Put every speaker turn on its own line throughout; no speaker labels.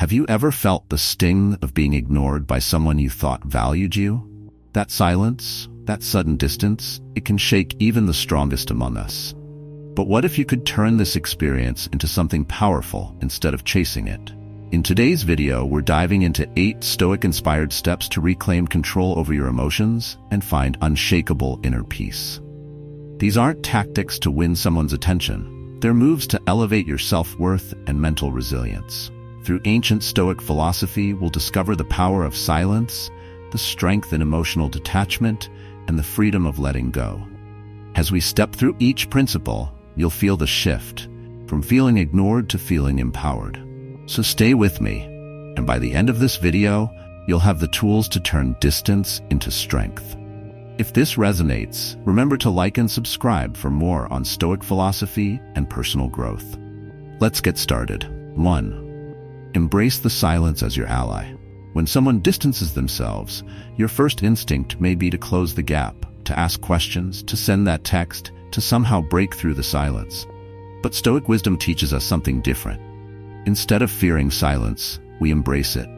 Have you ever felt the sting of being ignored by someone you thought valued you? That silence, that sudden distance, it can shake even the strongest among us. But what if you could turn this experience into something powerful instead of chasing it? In today's video, we're diving into 8 Stoic-inspired steps to reclaim control over your emotions and find unshakable inner peace. These aren't tactics to win someone's attention. They're moves to elevate your self-worth and mental resilience. Through ancient Stoic philosophy, we'll discover the power of silence, the strength in emotional detachment, and the freedom of letting go. As we step through each principle, you'll feel the shift, from feeling ignored to feeling empowered. So stay with me, and by the end of this video, you'll have the tools to turn distance into strength. If this resonates, remember to like and subscribe for more on Stoic philosophy and personal growth. Let's get started. 1. Embrace the silence as your ally. When someone distances themselves, your first instinct may be to close the gap, to ask questions, to send that text, to somehow break through the silence. But Stoic wisdom teaches us something different. Instead of fearing silence, we embrace it.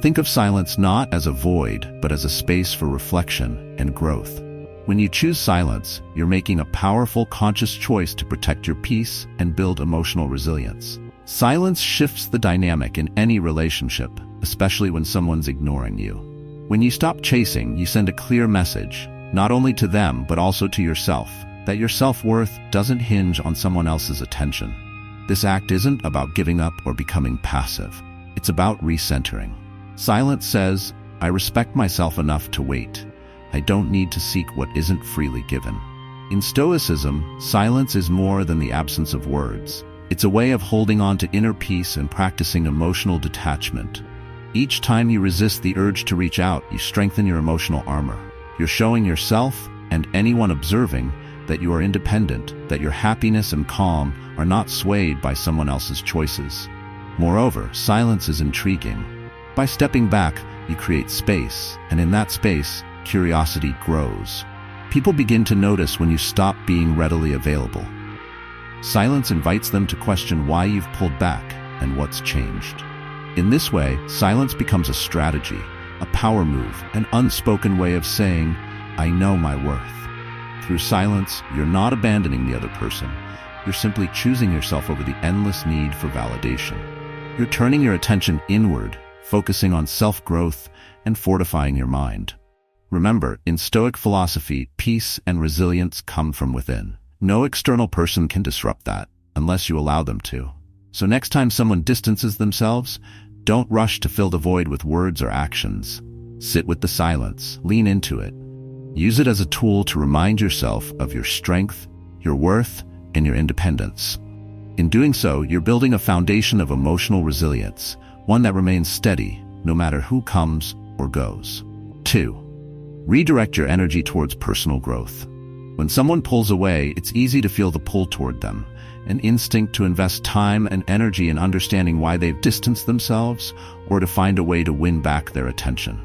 Think of silence not as a void, but as a space for reflection and growth. When you choose silence, you're making a powerful, conscious choice to protect your peace and build emotional resilience. Silence shifts the dynamic in any relationship, especially when someone's ignoring you. When you stop chasing, you send a clear message, not only to them, but also to yourself, that your self-worth doesn't hinge on someone else's attention. This act isn't about giving up or becoming passive. It's about recentering. Silence says, I respect myself enough to wait. I don't need to seek what isn't freely given. In Stoicism, silence is more than the absence of words. It's a way of holding on to inner peace and practicing emotional detachment. Each time you resist the urge to reach out, you strengthen your emotional armor. You're showing yourself and anyone observing that you are independent, that your happiness and calm are not swayed by someone else's choices. Moreover, silence is intriguing. By stepping back, you create space, and in that space, curiosity grows. People begin to notice when you stop being readily available. Silence invites them to question why you've pulled back and what's changed. In this way, silence becomes a strategy, a power move, an unspoken way of saying, I know my worth. Through silence, you're not abandoning the other person. You're simply choosing yourself over the endless need for validation. You're turning your attention inward, focusing on self-growth and fortifying your mind. Remember, in Stoic philosophy, peace and resilience come from within. No external person can disrupt that, unless you allow them to. So next time someone distances themselves, don't rush to fill the void with words or actions. Sit with the silence, lean into it. Use it as a tool to remind yourself of your strength, your worth, and your independence. In doing so, you're building a foundation of emotional resilience, one that remains steady, no matter who comes or goes. 2. Redirect your energy towards personal growth. When someone pulls away, it's easy to feel the pull toward them, an instinct to invest time and energy in understanding why they've distanced themselves, or to find a way to win back their attention.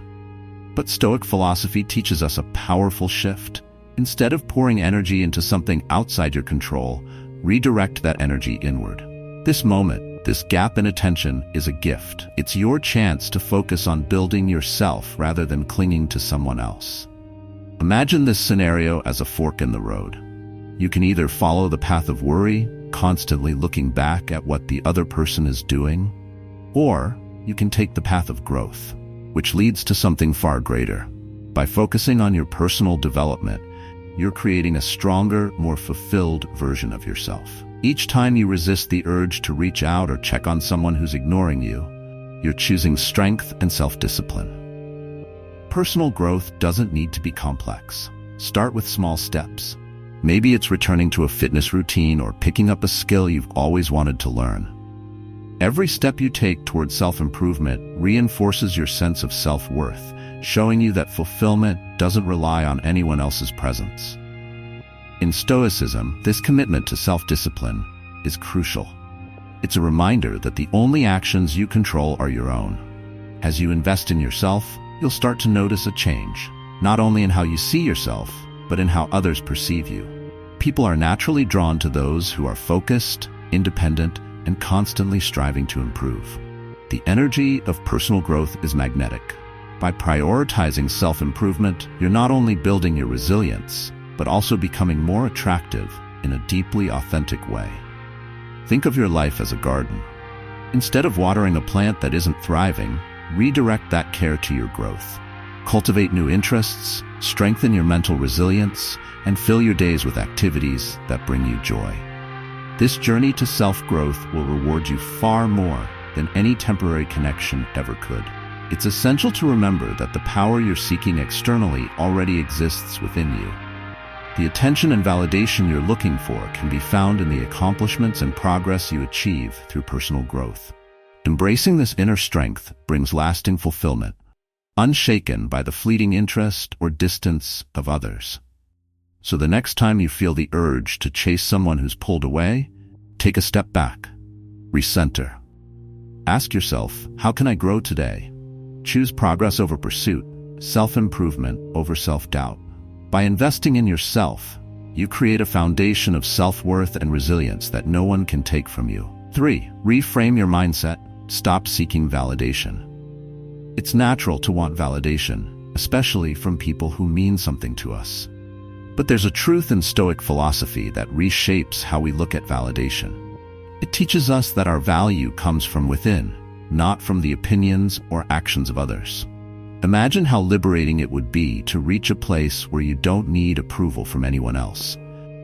But Stoic philosophy teaches us a powerful shift. Instead of pouring energy into something outside your control, redirect that energy inward. This moment, this gap in attention, is a gift. It's your chance to focus on building yourself rather than clinging to someone else. Imagine this scenario as a fork in the road. You can either follow the path of worry, constantly looking back at what the other person is doing, or you can take the path of growth, which leads to something far greater. By focusing on your personal development, you're creating a stronger, more fulfilled version of yourself. Each time you resist the urge to reach out or check on someone who's ignoring you, you're choosing strength and self-discipline. Personal growth doesn't need to be complex. Start with small steps. Maybe it's returning to a fitness routine or picking up a skill you've always wanted to learn. Every step you take towards self-improvement reinforces your sense of self-worth, showing you that fulfillment doesn't rely on anyone else's presence. In Stoicism, this commitment to self-discipline is crucial. It's a reminder that the only actions you control are your own. As you invest in yourself, you'll start to notice a change, not only in how you see yourself, but in how others perceive you. People are naturally drawn to those who are focused, independent, and constantly striving to improve. the energy of personal growth is magnetic. By prioritizing self-improvement, you're not only building your resilience, but also becoming more attractive in a deeply authentic way. Think of your life as a garden. Instead of watering a plant that isn't thriving, redirect that care to your growth. Cultivate new interests, strengthen your mental resilience, and fill your days with activities that bring you joy. This journey to self-growth will reward you far more than any temporary connection ever could. It's essential to remember that the power you're seeking externally already exists within you. The attention and validation you're looking for can be found in the accomplishments and progress you achieve through personal growth. Embracing this inner strength brings lasting fulfillment, unshaken by the fleeting interest or distance of others. So the next time you feel the urge to chase someone who's pulled away, take a step back, recenter. Ask yourself, how can I grow today? Choose progress over pursuit, self-improvement over self-doubt. By investing in yourself, you create a foundation of self-worth and resilience that no one can take from you. 3. Reframe your mindset. Stop seeking validation. It's natural to want validation, especially from people who mean something to us. But there's a truth in Stoic philosophy that reshapes how we look at validation. It teaches us that our value comes from within, not from the opinions or actions of others. Imagine how liberating it would be to reach a place where you don't need approval from anyone else,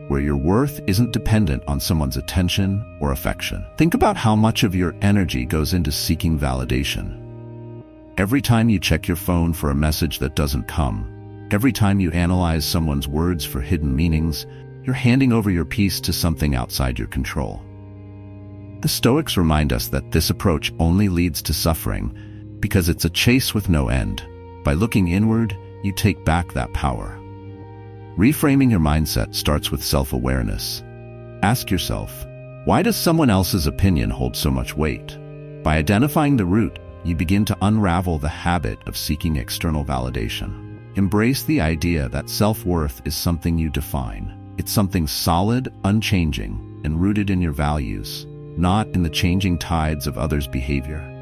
where your worth isn't dependent on someone's attention or affection. Think about how much of your energy goes into seeking validation. Every time you check your phone for a message that doesn't come, every time you analyze someone's words for hidden meanings, you're handing over your peace to something outside your control. The Stoics remind us that this approach only leads to suffering because it's a chase with no end. By looking inward, you take back that power. Reframing your mindset starts with self-awareness. Ask yourself, why does someone else's opinion hold so much weight? By identifying the root, you begin to unravel the habit of seeking external validation. Embrace the idea that self-worth is something you define. It's something solid, unchanging, and rooted in your values, not in the changing tides of others' behavior.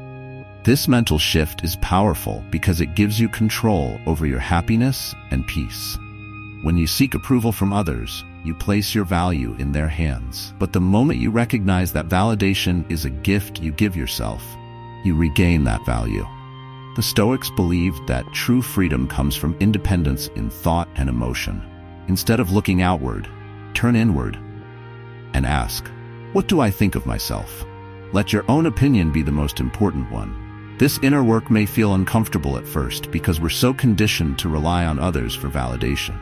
This mental shift is powerful because it gives you control over your happiness and peace. When you seek approval from others, you place your value in their hands. But the moment you recognize that validation is a gift you give yourself, you regain that value. The Stoics believed that true freedom comes from independence in thought and emotion. Instead of looking outward, turn inward and ask, what do I think of myself? Let your own opinion be the most important one. This inner work may feel uncomfortable at first because we're so conditioned to rely on others for validation.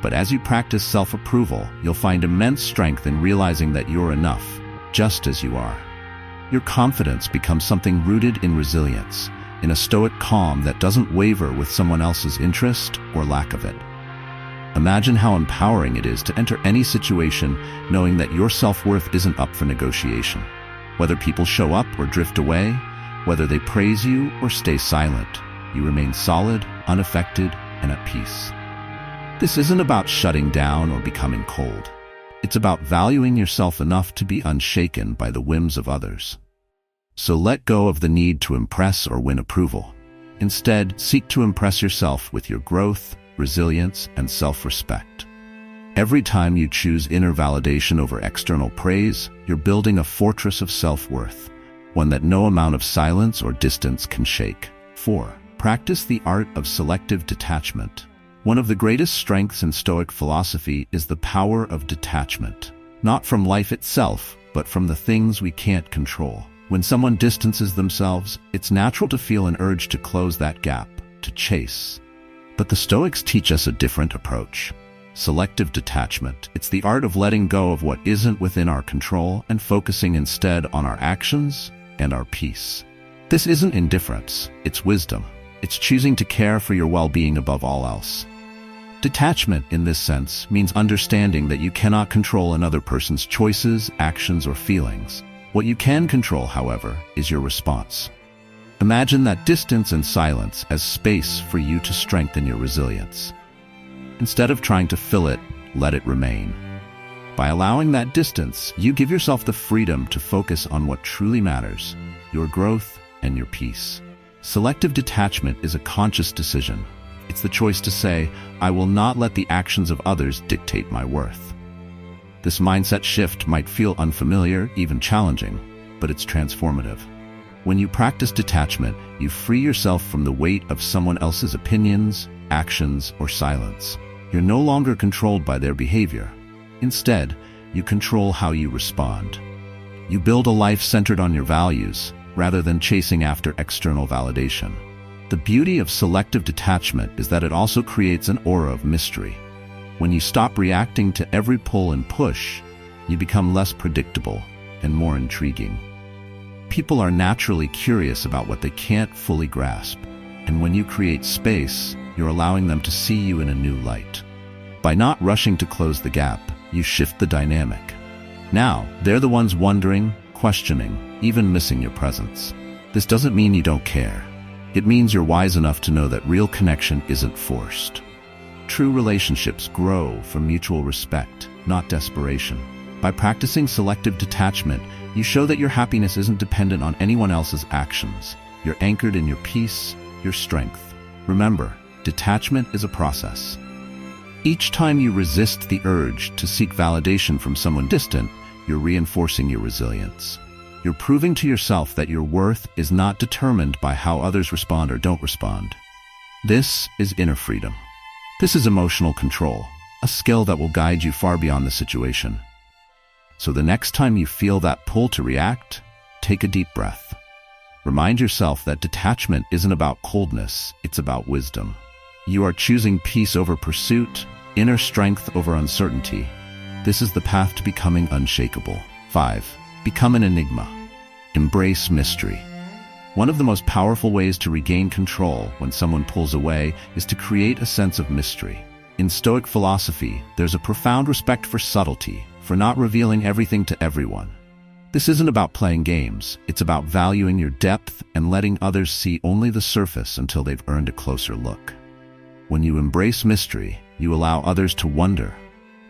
But as you practice self-approval, you'll find immense strength in realizing that you're enough, just as you are. Your confidence becomes something rooted in resilience, in a stoic calm that doesn't waver with someone else's interest or lack of it. Imagine how empowering it is to enter any situation knowing that your self-worth isn't up for negotiation. Whether people show up or drift away, whether they praise you or stay silent, you remain solid, unaffected, and at peace. This isn't about shutting down or becoming cold. It's about valuing yourself enough to be unshaken by the whims of others. So let go of the need to impress or win approval. Instead, seek to impress yourself with your growth, resilience, and self-respect. Every time you choose inner validation over external praise, you're building a fortress of self-worth, one that no amount of silence or distance can shake. 4. Practice the art of selective detachment. One of the greatest strengths in Stoic philosophy is the power of detachment, not from life itself, but from the things we can't control. When someone distances themselves, it's natural to feel an urge to close that gap, to chase. But the Stoics teach us a different approach. Selective detachment. It's the art of letting go of what isn't within our control and focusing instead on our actions and our peace. This isn't indifference, it's wisdom. It's choosing to care for your well-being above all else. Detachment, in this sense, means understanding that you cannot control another person's choices, actions, or feelings. What you can control, however, is your response. Imagine that distance and silence as space for you to strengthen your resilience. Instead of trying to fill it, let it remain. By allowing that distance, you give yourself the freedom to focus on what truly matters: your growth, and your peace. Selective detachment is a conscious decision. It's the choice to say, I will not let the actions of others dictate my worth. This mindset shift might feel unfamiliar, even challenging, but it's transformative. When you practice detachment, you free yourself from the weight of someone else's opinions, actions, or silence. You're no longer controlled by their behavior. Instead, you control how you respond. You build a life centered on your values, rather than chasing after external validation. The beauty of selective detachment is that it also creates an aura of mystery. When you stop reacting to every pull and push, you become less predictable and more intriguing. People are naturally curious about what they can't fully grasp, and when you create space, you're allowing them to see you in a new light. By not rushing to close the gap, you shift the dynamic. Now, they're the ones wondering, questioning, even missing your presence. This doesn't mean you don't care. It means you're wise enough to know that real connection isn't forced. True relationships grow from mutual respect, not desperation. By practicing selective detachment, you show that your happiness isn't dependent on anyone else's actions. You're anchored in your peace, your strength. Remember, detachment is a process. Each time you resist the urge to seek validation from someone distant, you're reinforcing your resilience. You're proving to yourself that your worth is not determined by how others respond or don't respond. This is inner freedom. This is emotional control, a skill that will guide you far beyond the situation. So the next time you feel that pull to react, take a deep breath. Remind yourself that detachment isn't about coldness, it's about wisdom. You are choosing peace over pursuit, inner strength over uncertainty. This is the path to becoming unshakable. 5. Become an enigma. Embrace mystery. One of the most powerful ways to regain control when someone pulls away is to create a sense of mystery. In Stoic philosophy, there's a profound respect for subtlety, for not revealing everything to everyone. This isn't about playing games, it's about valuing your depth and letting others see only the surface until they've earned a closer look. When you embrace mystery, you allow others to wonder,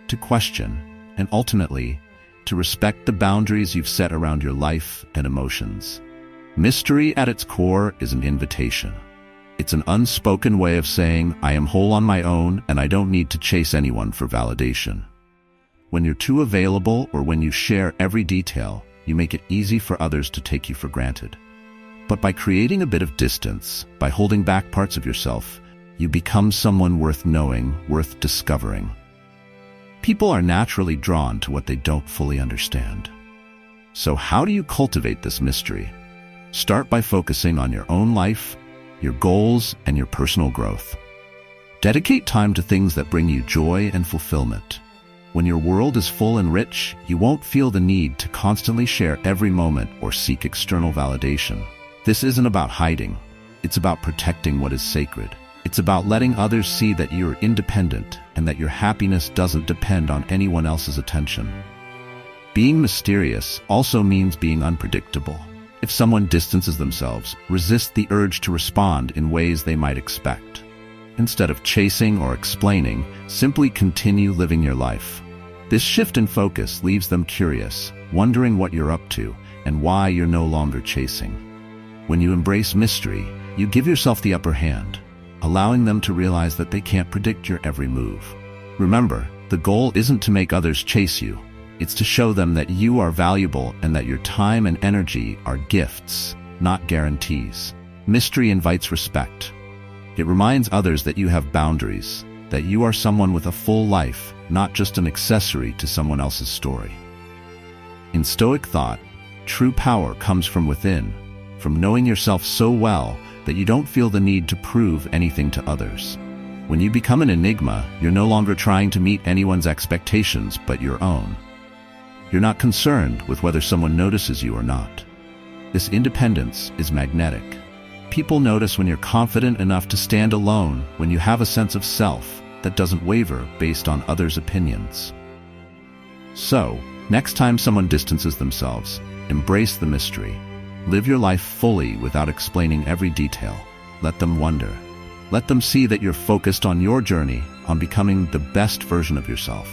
to question, and ultimately, to respect the boundaries you've set around your life and emotions. Mystery at its core is an invitation. It's an unspoken way of saying, I am whole on my own and I don't need to chase anyone for validation. When you're too available or when you share every detail, you make it easy for others to take you for granted. But by creating a bit of distance, by holding back parts of yourself, you become someone worth knowing, worth discovering. People are naturally drawn to what they don't fully understand. So how do you cultivate this mystery? Start by focusing on your own life, your goals, and your personal growth. Dedicate time to things that bring you joy and fulfillment. When your world is full and rich, you won't feel the need to constantly share every moment or seek external validation. This isn't about hiding. It's about protecting what is sacred. It's about letting others see that you're independent and that your happiness doesn't depend on anyone else's attention. Being mysterious also means being unpredictable. If someone distances themselves, resist the urge to respond in ways they might expect. Instead of chasing or explaining, simply continue living your life. This shift in focus leaves them curious, wondering what you're up to and why you're no longer chasing. When you embrace mystery, you give yourself the upper hand, allowing them to realize that they can't predict your every move. Remember, the goal isn't to make others chase you. It's to show them that you are valuable and that your time and energy are gifts, not guarantees. Mystery invites respect. It reminds others that you have boundaries, that you are someone with a full life, not just an accessory to someone else's story. In Stoic thought, true power comes from within, from knowing yourself so well that you don't feel the need to prove anything to others. When you become an enigma, you're no longer trying to meet anyone's expectations but your own. You're not concerned with whether someone notices you or not. This independence is magnetic. People notice when you're confident enough to stand alone, when you have a sense of self that doesn't waver based on others' opinions. So, next time someone distances themselves, embrace the mystery. Live your life fully without explaining every detail. Let them wonder. Let them see that you're focused on your journey, on becoming the best version of yourself.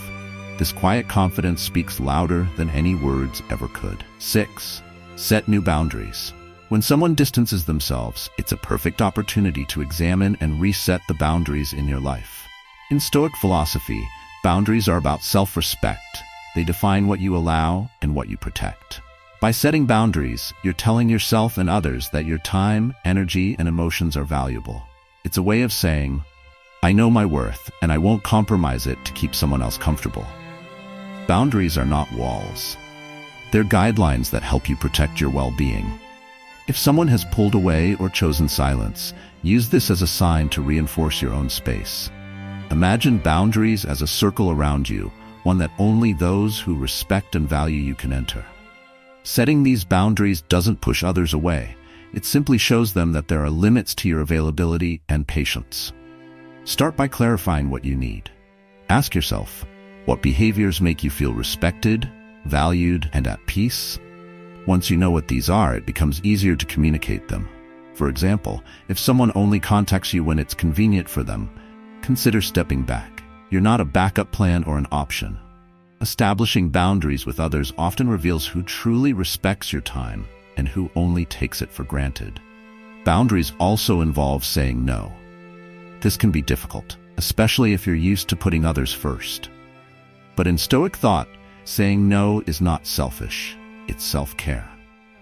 This quiet confidence speaks louder than any words ever could. 6. Set new boundaries. When someone distances themselves, it's a perfect opportunity to examine and reset the boundaries in your life. In Stoic philosophy, boundaries are about self-respect. They define what you allow and what you protect. By setting boundaries, you're telling yourself and others that your time, energy, and emotions are valuable. It's a way of saying, I know my worth, and I won't compromise it to keep someone else comfortable. Boundaries are not walls. They're guidelines that help you protect your well-being. If someone has pulled away or chosen silence, use this as a sign to reinforce your own space. Imagine boundaries as a circle around you, one that only those who respect and value you can enter. Setting these boundaries doesn't push others away. It simply shows them that there are limits to your availability and patience. Start by clarifying what you need. Ask yourself, what behaviors make you feel respected, valued, and at peace? Once you know what these are, it becomes easier to communicate them. For example, if someone only contacts you when it's convenient for them, consider stepping back. You're not a backup plan or an option. Establishing boundaries with others often reveals who truly respects your time and who only takes it for granted. Boundaries also involve saying no. This can be difficult, especially if you're used to putting others first. But in Stoic thought, saying no is not selfish, it's self-care.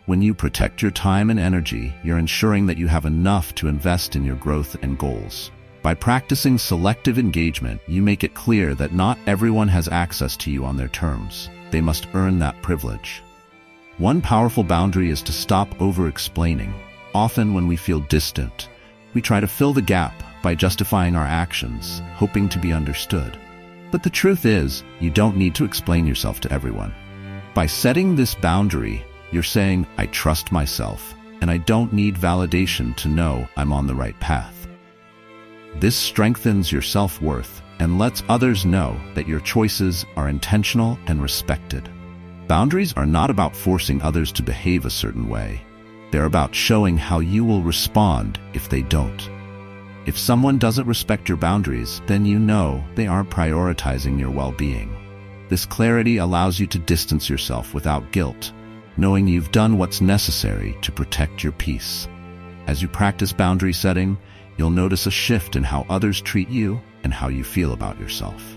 When you protect your time and energy, you're ensuring that you have enough to invest in your growth and goals. By practicing selective engagement, you make it clear that not everyone has access to you on their terms. They must earn that privilege. One powerful boundary is to stop over-explaining. Often when we feel distant, we try to fill the gap by justifying our actions, hoping to be understood. But the truth is, you don't need to explain yourself to everyone. By setting this boundary, you're saying, I trust myself, and I don't need validation to know I'm on the right path. This strengthens your self-worth and lets others know that your choices are intentional and respected. Boundaries are not about forcing others to behave a certain way. They're about showing how you will respond if they don't. If someone doesn't respect your boundaries, then you know they aren't prioritizing your well-being. This clarity allows you to distance yourself without guilt, knowing you've done what's necessary to protect your peace. As you practice boundary setting, you'll notice a shift in how others treat you and how you feel about yourself.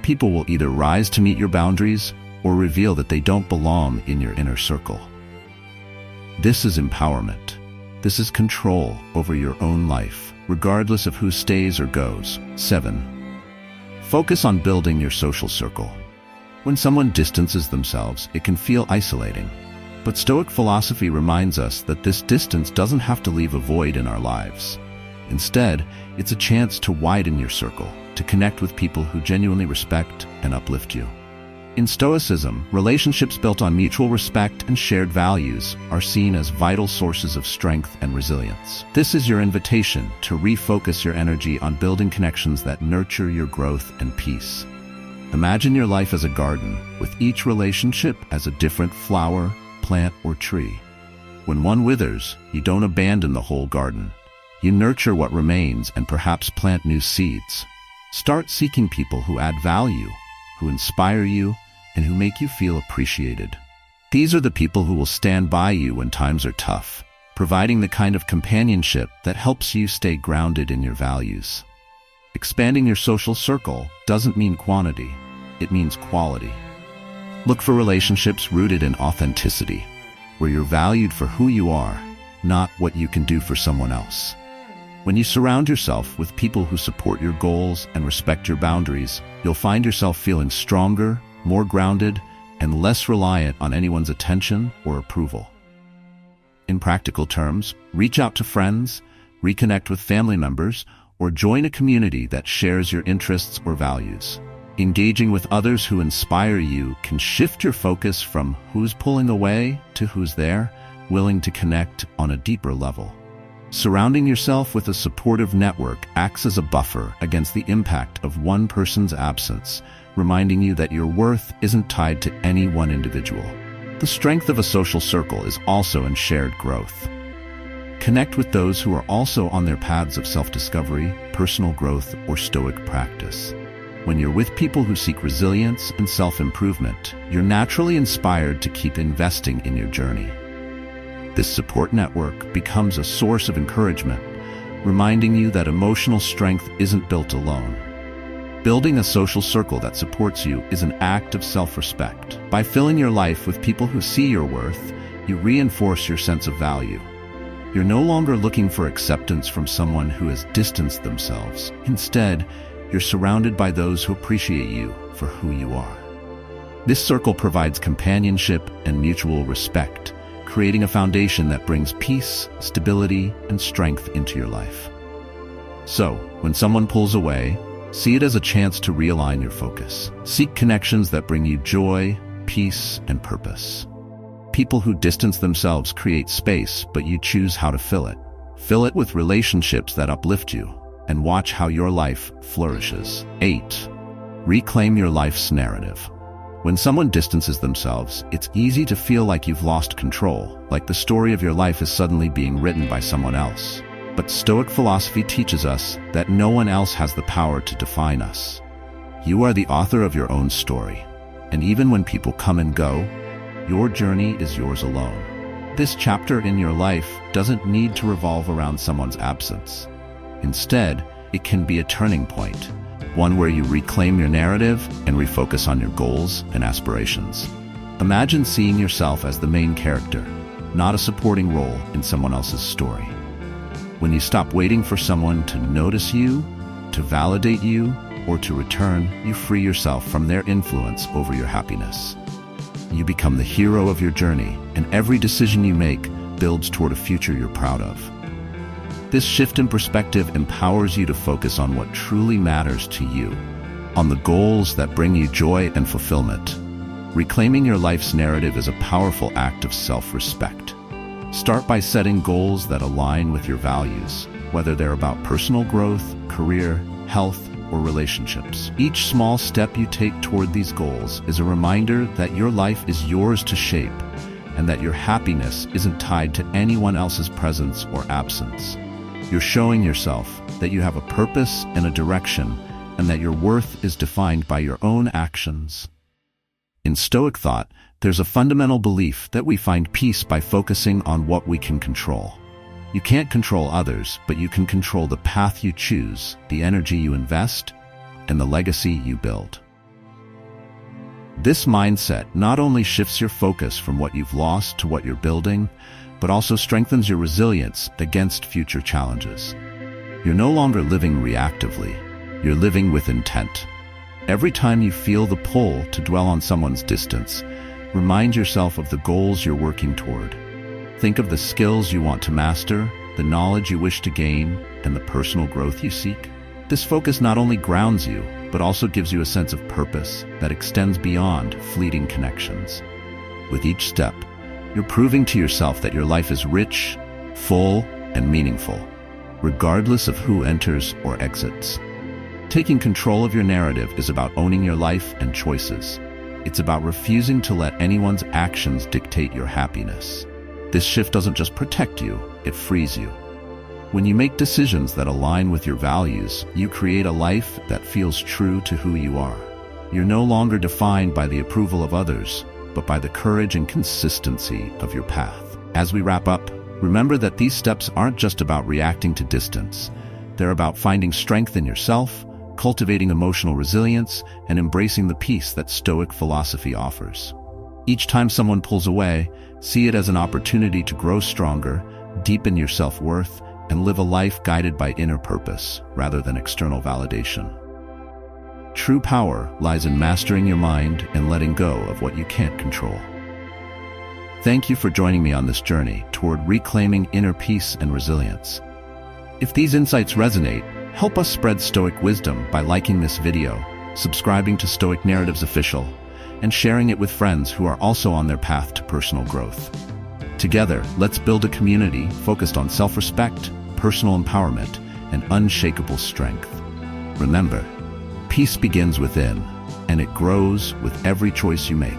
People will either rise to meet your boundaries or reveal that they don't belong in your inner circle. This is empowerment. This is control over your own life, regardless of who stays or goes. 7. Focus on building your social circle. When someone distances themselves, it can feel isolating. But Stoic philosophy reminds us that this distance doesn't have to leave a void in our lives. Instead, it's a chance to widen your circle, to connect with people who genuinely respect and uplift you. In Stoicism, relationships built on mutual respect and shared values are seen as vital sources of strength and resilience. This is your invitation to refocus your energy on building connections that nurture your growth and peace. Imagine your life as a garden, with each relationship as a different flower, plant, or tree. When one withers, you don't abandon the whole garden. You nurture what remains and perhaps plant new seeds. Start seeking people who add value, who inspire you, and who make you feel appreciated. These are the people who will stand by you when times are tough, providing the kind of companionship that helps you stay grounded in your values. Expanding your social circle doesn't mean quantity, it means quality. Look for relationships rooted in authenticity, where you're valued for who you are, not what you can do for someone else. When you surround yourself with people who support your goals and respect your boundaries, you'll find yourself feeling stronger, more grounded, and less reliant on anyone's attention or approval. In practical terms, reach out to friends, reconnect with family members, or join a community that shares your interests or values. Engaging with others who inspire you can shift your focus from who's pulling away to who's there, willing to connect on a deeper level. Surrounding yourself with a supportive network acts as a buffer against the impact of one person's absence, reminding you that your worth isn't tied to any one individual. The strength of a social circle is also in shared growth. Connect with those who are also on their paths of self-discovery, personal growth, or Stoic practice. When you're with people who seek resilience and self-improvement, you're naturally inspired to keep investing in your journey. This support network becomes a source of encouragement, reminding you that emotional strength isn't built alone. Building a social circle that supports you is an act of self-respect. By filling your life with people who see your worth, you reinforce your sense of value. You're no longer looking for acceptance from someone who has distanced themselves. Instead, you're surrounded by those who appreciate you for who you are. This circle provides companionship and mutual respect, creating a foundation that brings peace, stability, and strength into your life. So, when someone pulls away, see it as a chance to realign your focus. Seek connections that bring you joy, peace, and purpose. People who distance themselves create space, but you choose how to fill it. Fill it with relationships that uplift you, and watch how your life flourishes. 8. Reclaim your life's narrative. When someone distances themselves, it's easy to feel like you've lost control, like the story of your life is suddenly being written by someone else. But Stoic philosophy teaches us that no one else has the power to define us. You are the author of your own story, and even when people come and go, your journey is yours alone. This chapter in your life doesn't need to revolve around someone's absence. Instead, it can be a turning point, one where you reclaim your narrative and refocus on your goals and aspirations. Imagine seeing yourself as the main character, not a supporting role in someone else's story. When you stop waiting for someone to notice you, to validate you, or to return, you free yourself from their influence over your happiness. You become the hero of your journey, and every decision you make builds toward a future you're proud of. This shift in perspective empowers you to focus on what truly matters to you, on the goals that bring you joy and fulfillment. Reclaiming your life's narrative is a powerful act of self-respect. Start by setting goals that align with your values, whether they're about personal growth, career, health, or relationships. Each small step you take toward these goals is a reminder that your life is yours to shape, and that your happiness isn't tied to anyone else's presence or absence. You're showing yourself that you have a purpose and a direction, and that your worth is defined by your own actions. In Stoic thought, there's a fundamental belief that we find peace by focusing on what we can control. You can't control others, but you can control the path you choose, the energy you invest, and the legacy you build. This mindset not only shifts your focus from what you've lost to what you're building, but also strengthens your resilience against future challenges. You're no longer living reactively, you're living with intent. Every time you feel the pull to dwell on someone's distance, remind yourself of the goals you're working toward. Think of the skills you want to master, the knowledge you wish to gain, and the personal growth you seek. This focus not only grounds you, but also gives you a sense of purpose that extends beyond fleeting connections. With each step, you're proving to yourself that your life is rich, full, and meaningful, regardless of who enters or exits. Taking control of your narrative is about owning your life and choices. It's about refusing to let anyone's actions dictate your happiness. This shift doesn't just protect you, it frees you. When you make decisions that align with your values, you create a life that feels true to who you are. You're no longer defined by the approval of others, but by the courage and consistency of your path. As we wrap up, remember that these steps aren't just about reacting to distance. They're about finding strength in yourself, cultivating emotional resilience, and embracing the peace that Stoic philosophy offers. Each time someone pulls away, see it as an opportunity to grow stronger, deepen your self-worth, and live a life guided by inner purpose rather than external validation. True power lies in mastering your mind and letting go of what you can't control. Thank you for joining me on this journey toward reclaiming inner peace and resilience. If these insights resonate, help us spread Stoic wisdom by liking this video, subscribing to Stoic Narratives Official, and sharing it with friends who are also on their path to personal growth. Together, let's build a community focused on self-respect, personal empowerment, and unshakable strength. Remember, peace begins within, and it grows with every choice you make.